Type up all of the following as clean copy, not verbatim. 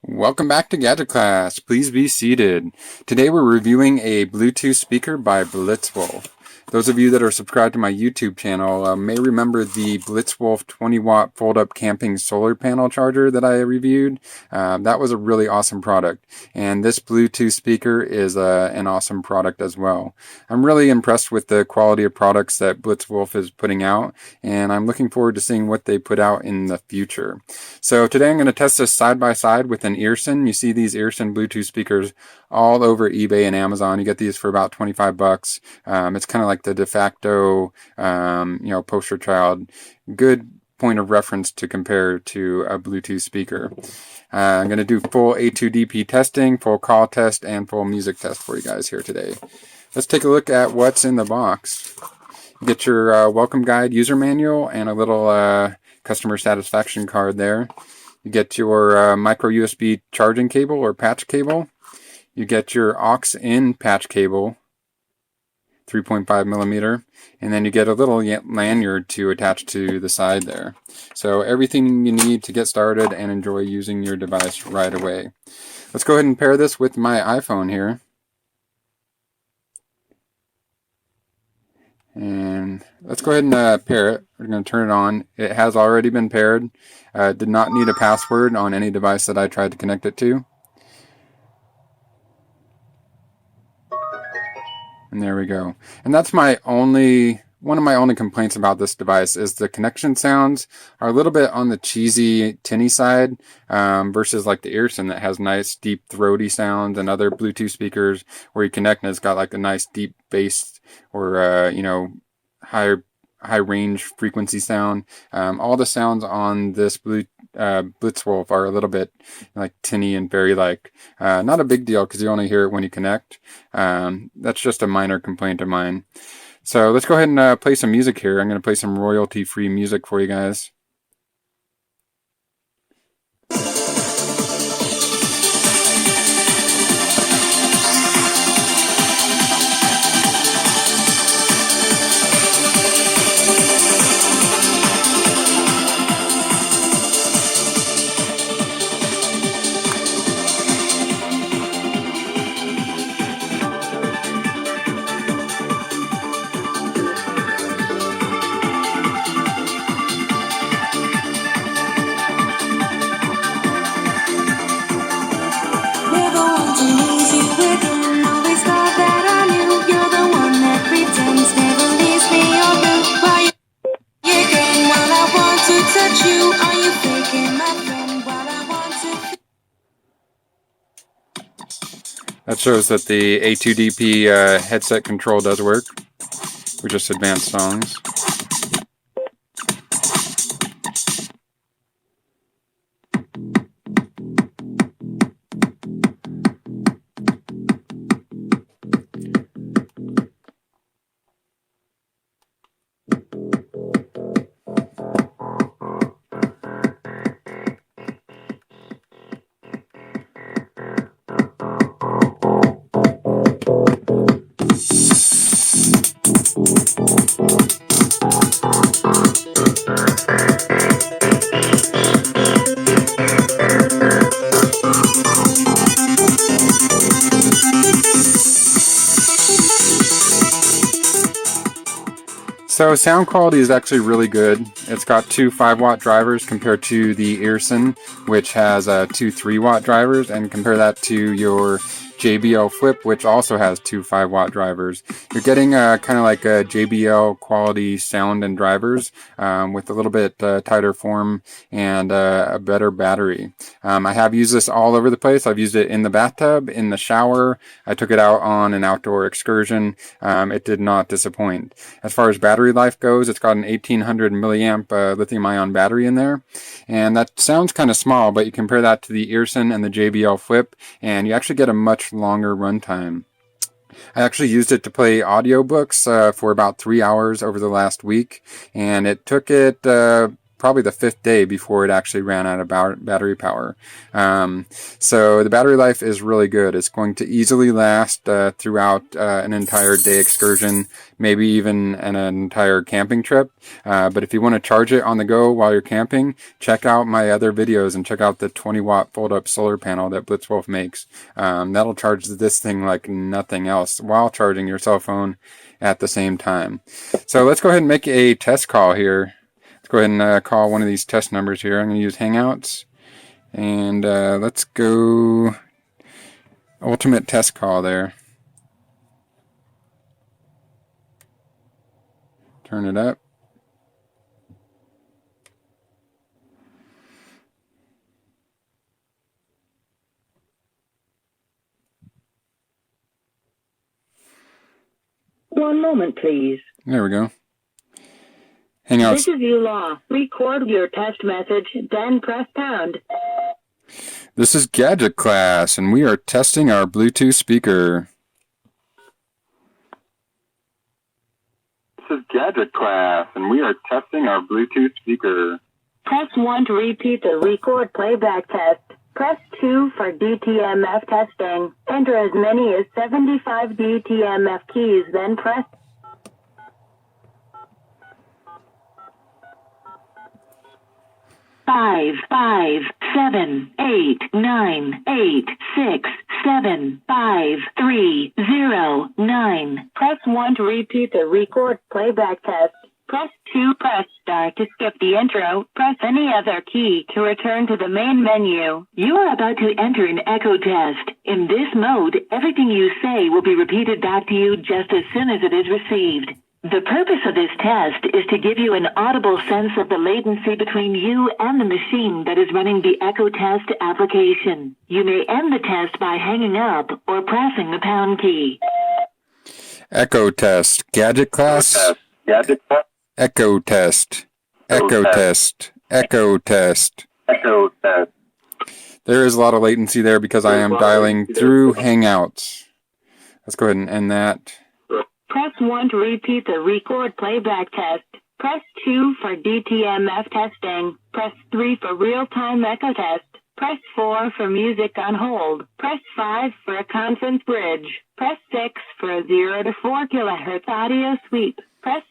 Welcome back to Gadget Class. Please be seated. Today we're reviewing a Bluetooth speaker by Blitzwolf. Those of you that are subscribed to my YouTube channel may remember the Blitzwolf 20-watt fold-up camping solar panel charger that I reviewed. That was a really awesome product, and this Bluetooth speaker is an awesome product as well. I'm really impressed with the quality of products that Blitzwolf is putting out, and I'm looking forward to seeing what they put out in the future. So today I'm going to test this side by side with an Earson. You see these Earson Bluetooth speakers all over eBay and Amazon. You get these for about 25 bucks. It's kind of like the de facto, poster child. Good point of reference to compare to a Bluetooth speaker. I'm going to do full A2DP testing, full call test, and full music test for you guys here today. Let's take a look at what's in the box. You get your welcome guide user manual and a little customer satisfaction card there. You get your micro USB charging cable or patch cable. You get your aux-in patch cable, 3.5 millimeter, and then you get a little lanyard to attach to the side there. So everything you need to get started and enjoy using your device right away. Let's go ahead and pair this with my iPhone here. And let's go ahead and pair it. We're going to turn it on. It has already been paired. Did not need a password on any device that I tried to connect it to. And there we go. And that's one of my only complaints about this device is the connection sounds are a little bit on the cheesy, tinny side versus like the Earson that has nice, deep, throaty sounds, and other Bluetooth speakers where you connect and it's got like a nice, deep bass or high range frequency sound. All the sounds on this Blitzwolf are a little bit like tinny and very not a big deal because you only hear it when you connect. That's just a minor complaint of mine. So let's go ahead and play some music here. I'm going to play some royalty-free music for you guys. That shows that the A2DP headset control does work for just advanced songs. So sound quality is actually really good. It's got two 5-watt drivers compared to the Earson, which has two 3-watt drivers, and compare that to your JBL Flip, which also has two 5-watt drivers. You're getting kind of like a JBL quality sound and drivers with a little bit tighter form and a better battery. I have used this all over the place. I've used it in the bathtub, in the shower. I took it out on an outdoor excursion. It did not disappoint. As far as battery life goes, it's got an 1800 milliamp lithium-ion battery in there. And that sounds kind of small, but you compare that to the Earson and the JBL Flip, and you actually get a much longer runtime. I actually used it to play audiobooks for about 3 hours over the last week, and it took it probably the 5th day before it actually ran out of battery power. So the battery life is really good. It's going to easily last throughout an entire day excursion, maybe even an entire camping trip. But if you want to charge it on the go while you're camping, check out my other videos and check out the 20-watt fold-up solar panel that Blitzwolf makes. That'll charge this thing like nothing else while charging your cell phone at the same time. So let's go ahead and make a test call here. Let's go ahead and call one of these test numbers here. I'm going to use Hangouts. And let's go ultimate test call there. Turn it up. One moment, please. There we go. Hangouts. This is Eula. Record your test message, then press pound. This is Gadget Class, and we are testing our Bluetooth speaker. This is Gadget Class, and we are testing our Bluetooth speaker. Press 1 to repeat the record playback test. Press 2 for DTMF testing. Enter as many as 75 DTMF keys, then press 5, 5, 7, 8, 9, 8, 6, 7, 5, 3, 0, 9. Press 1 to repeat the record playback test. Press 2, press star to skip the intro. Press any other key to return to the main menu. You are about to enter an echo test. In this mode, everything you say will be repeated back to you just as soon as it is received. The purpose of this test is to give you an audible sense of the latency between you and the machine that is running the echo test application. You may end the test by hanging up or pressing the pound key. Echo test. Gadget Class. Gadget Class. Echo test. Echo test. Echo test. Echo test. There is a lot of latency there because I am dialing through Hangouts. Let's go ahead and end that. Press 1 to repeat the record playback test. Press 2 for DTMF testing. Press 3 for real-time echo test. Press 4 for music on hold. Press 5 for a conference bridge. Press 6 for a 0 to 4 kHz audio sweep. Press...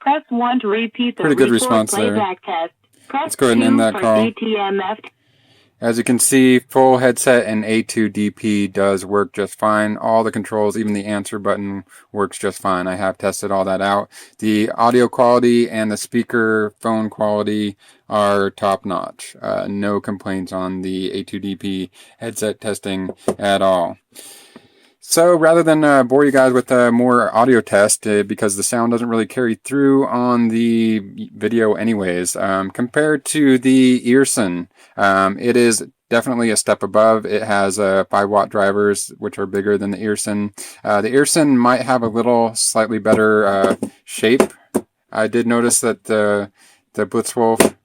Press 1 to repeat the Pretty good record response playback there. test. Press Let's go ahead and end that call. DTMF. As you can see, full headset and A2DP does work just fine. All the controls, even the answer button, works just fine. I have tested all that out. The audio quality and the speaker phone quality are top notch. No complaints on the A2DP headset testing at all. So rather than bore you guys with more audio test, because the sound doesn't really carry through on the video anyways, compared to the Earson, it is definitely a step above. It has 5-watt drivers, which are bigger than the Earson. The Earson might have a little slightly better shape. I did notice that the Blitzwolf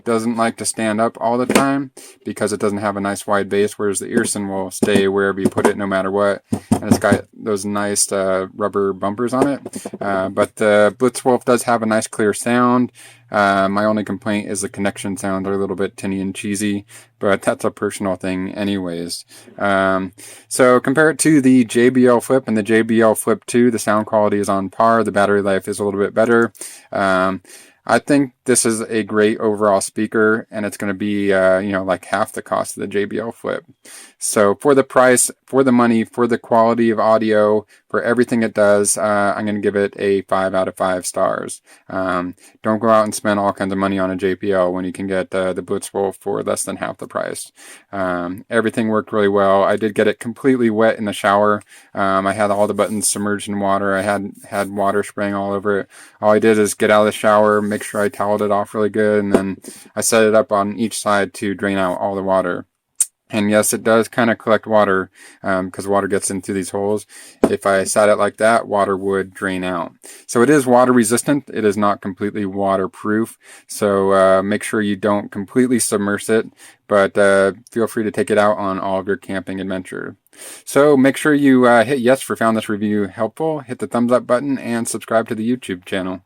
doesn't like to stand up all the time because it doesn't have a nice wide base, whereas the Earson will stay wherever you put it no matter what, and it's got those nice rubber bumpers on it. But the Blitzwolf does have a nice clear sound. My only complaint is the connection sounds are a little bit tinny and cheesy, but that's a personal thing anyways. So compare it to the JBL Flip and the JBL Flip 2, the sound quality is on par, the battery life is a little bit better. I think this is a great overall speaker, and it's going to be, like half the cost of the JBL Flip. So for the price, for the money, for the quality of audio, for everything it does, I'm going to give it a 5 out of 5 stars. Don't go out and spend all kinds of money on a JBL when you can get the Blitzwolf for less than half the price. Everything worked really well. I did get it completely wet in the shower. I had all the buttons submerged in water. I had water spraying all over it. All I did is get out of the shower, make sure I toweled it off really good, and then I set it up on each side to drain out all the water. And yes, it does kind of collect water because water gets into these holes. If I sat it like that, water would drain out. So it is water resistant. It is not completely waterproof. So make sure you don't completely submerge it, but feel free to take it out on all of your camping adventure. So make sure you hit yes for found this review helpful, hit the thumbs up button, and subscribe to the YouTube channel.